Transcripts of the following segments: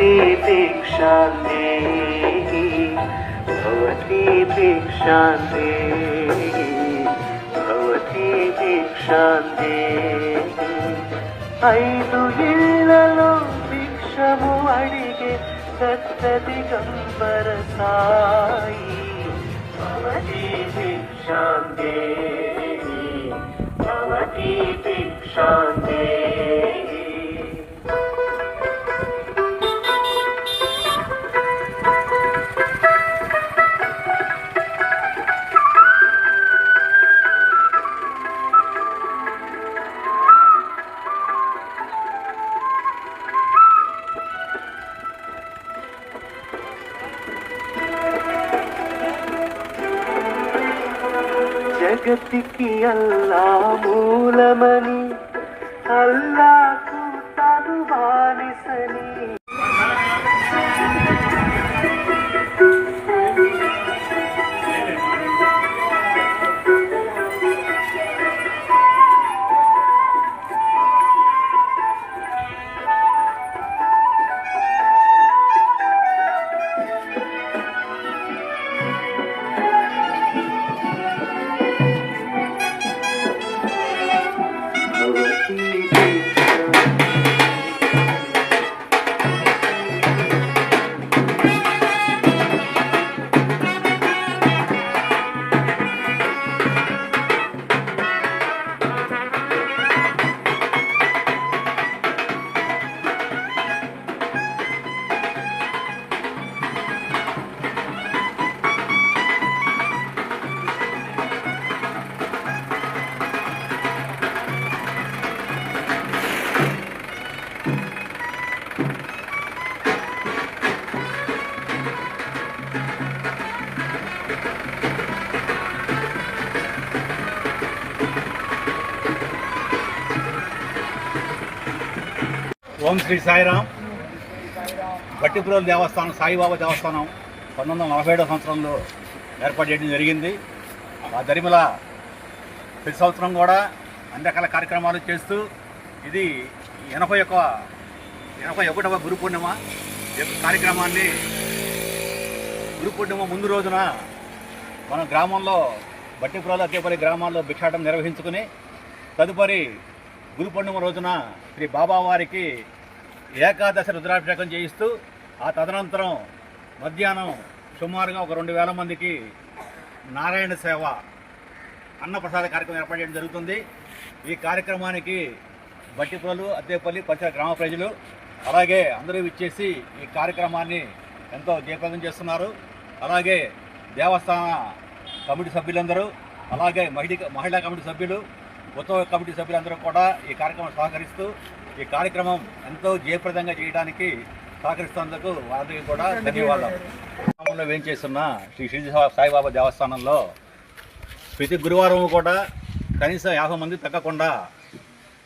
भवती भिक्षां देहि भवती भिक्षां देहि भवती भिक्षां देहि ఐదు ఇళ్లలో భిక్షము అడిగే దత్త దిగంబర సాయి భవతి భిక్షాం దేహి భవతి భిక్షాం దేహి జగతికి అల్లా మూలమని అల్లాకు తను బానిసని ఓం శ్రీ సాయిరామ్. బట్టిప్రోలు దేవస్థానం సాయిబాబా దేవస్థానం 1947 సంవత్సరంలో ఏర్పాటు చేయడం జరిగింది. ఆ దరిమిల ప్రతి సంవత్సరం కూడా అన్ని రకాల కార్యక్రమాలు చేస్తూ ఇది 81వ గురు పూర్ణిమ కార్యక్రమాన్ని గురు పూర్ణిమ ముందు రోజున మన గ్రామంలో బట్టిప్రోలు అక్కేపల్లి గ్రామాల్లో భిక్షాటం నిర్వహించుకుని తదుపరి గురు పూర్ణిమ రోజున శ్రీ బాబా వారికి ఏకాదశి రుద్రాభిషేకం చేయిస్తూ ఆ తదనంతరం మధ్యాహ్నం సుమారుగా ఒక 2000 మందికి నారాయణ సేవ అన్నప్రసాద కార్యక్రమం ఏర్పాటు చేయడం జరుగుతుంది. ఈ కార్యక్రమానికి బట్టిప్రోలు అద్దేపల్లి పరిసర గ్రామ ప్రజలు అలాగే అందరూ ఇచ్చేసి ఈ కార్యక్రమాన్ని ఎంతో జయప్రదం చేస్తున్నారు. అలాగే దేవస్థాన కమిటీ సభ్యులందరూ అలాగే మహిళా కమిటీ సభ్యులు ఉత్సవ కమిటీ సభ్యులందరూ కూడా ఈ కార్యక్రమం సహకరిస్తూ ఈ కార్యక్రమం ఎంతో జయప్రదంగా చేయడానికి సహకరిస్తున్నందుకు వారికి కూడా ధన్యవాదాలు. గ్రామంలో వేంచేస్తున్న శ్రీ షిరిడి సాయిబాబా దేవస్థానంలో ప్రతి గురువారం కూడా కనీసం 50 మంది తగ్గకుండా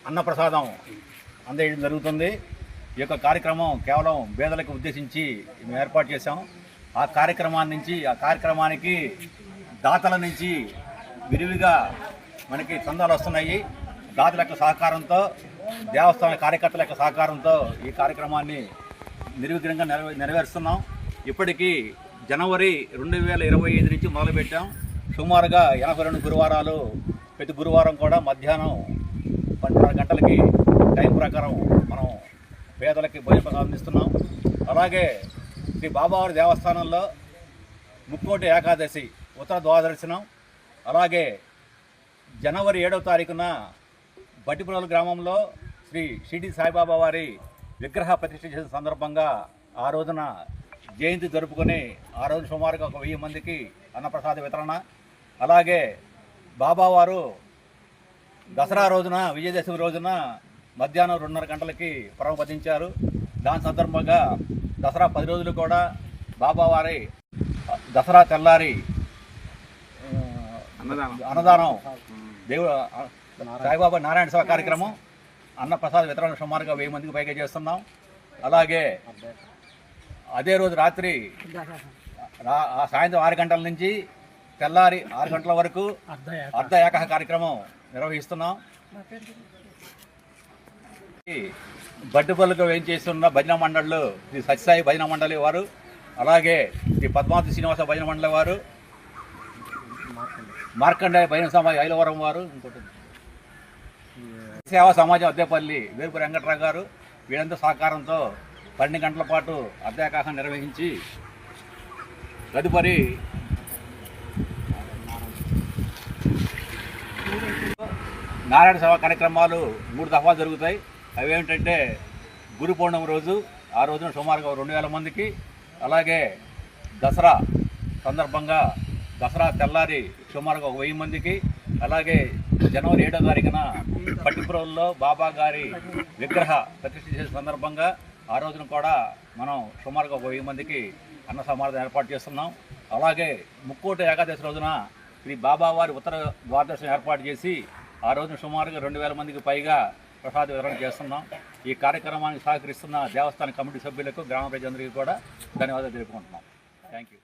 అన్నప్రసాదం అందజేయడం జరుగుతుంది. ఈ యొక్క కార్యక్రమం కేవలం పేదలకు ఉద్దేశించి మేము ఏర్పాటు చేశాం. ఆ కార్యక్రమానికి దాతల నుంచి విరివిగా మనకి చందాలు వస్తున్నాయి. దాతల యొక్క సహకారంతో దేవస్థాన కార్యకర్తల యొక్క సహకారంతో ఈ కార్యక్రమాన్ని నిర్విఘ్నంగా నెరవేరుస్తున్నాం. ఇప్పటికీ జనవరి 2025 నుంచి మొదలుపెట్టాం. సుమారుగా 82 గురువారాలు ప్రతి గురువారం కూడా మధ్యాహ్నం 12 గంటలకి టైం ప్రకారం మనం పేదలకి భోజనం అందిస్తున్నాం. అలాగే శ్రీ బాబావారి దేవస్థానంలో ముక్కోటి ఏకాదశి ఉత్తర ద్వాదశనం అలాగే జనవరి 7వ తారీఖున బట్టిప్రోలు గ్రామంలో శ్రీ షిరిడి సాయిబాబా వారి విగ్రహ ప్రతిష్ఠ చేసిన సందర్భంగా ఆ రోజున జయంతి జరుపుకొని ఆ రోజు సుమారుగా ఒక 1000 మందికి అన్నప్రసాద వితరణ. అలాగే బాబావారు దసరా రోజున విజయదశమి రోజున మధ్యాహ్నం 2:30 గంటలకి పరమపదించారు. దాని సందర్భంగా దసరా 10 రోజులు కూడా బాబావారి దసరా తెల్లారి అన్నదానం దేవుడు సాయిబాబా నారాయణ సేవ కార్యక్రమం అన్నప్రసాద వితరణ సుమారుగా 1000 మందికి పైగా చేస్తున్నాం. అలాగే అదే రోజు రాత్రి సాయంత్రం 6 గంటల నుంచి తెల్లారి 6 గంటల వరకు అర్ధ ఏకాహ కార్యక్రమం నిర్వహిస్తున్నాం. బడ్డుపల్లిగా ఏం చేస్తున్న భజన మండళ్ళు శ్రీ సత్యసాయి భజన మండలి వారు, అలాగే శ్రీ పద్మావతి శ్రీనివాస భజన మండలి వారు, మార్కండేయ భజన సమాజం ఐలవరం వారు, ఇంకోటి సేవా సమాజం అద్దెపల్లి వేరుపూరి వెంకట్రావు గారు, వీళ్ళంతా సహకారంతో 12 గంటల పాటు అర్ధకాహం నిర్వహించి తదుపరి నారాయణ సేవ కార్యక్రమాలు 3 దఫాలు జరుగుతాయి. అవి ఏమిటంటే గురు పౌర్ణమి రోజు, ఆ రోజున సుమారుగా 2000 మందికి, అలాగే దసరా సందర్భంగా దసరా తెల్లారి సుమారుగా 1000 మందికి, అలాగే జనవరి 7వ తారీఖున పట్టిపురంలో బాబా గారి విగ్రహ ప్రతిష్ఠ చేసే సందర్భంగా ఆ రోజున కూడా మనం సుమారుగా 1000 మందికి అన్న సమాధానం ఏర్పాటు చేస్తున్నాం. అలాగే ముక్కోటి ఏకాదశి రోజున శ్రీ బాబా వారి ఉత్తర ద్వారదర్శనం ఏర్పాటు చేసి ఆ రోజున సుమారుగా 2000 మందికి పైగా ప్రసాద వితరణ చేస్తున్నాం. ఈ కార్యక్రమానికి సహకరిస్తున్న దేవస్థాన కమిటీ సభ్యులకు, గ్రామ ప్రజలందరికీ కూడా ధన్యవాదాలు తెలుపుకుంటున్నాం. Thank you.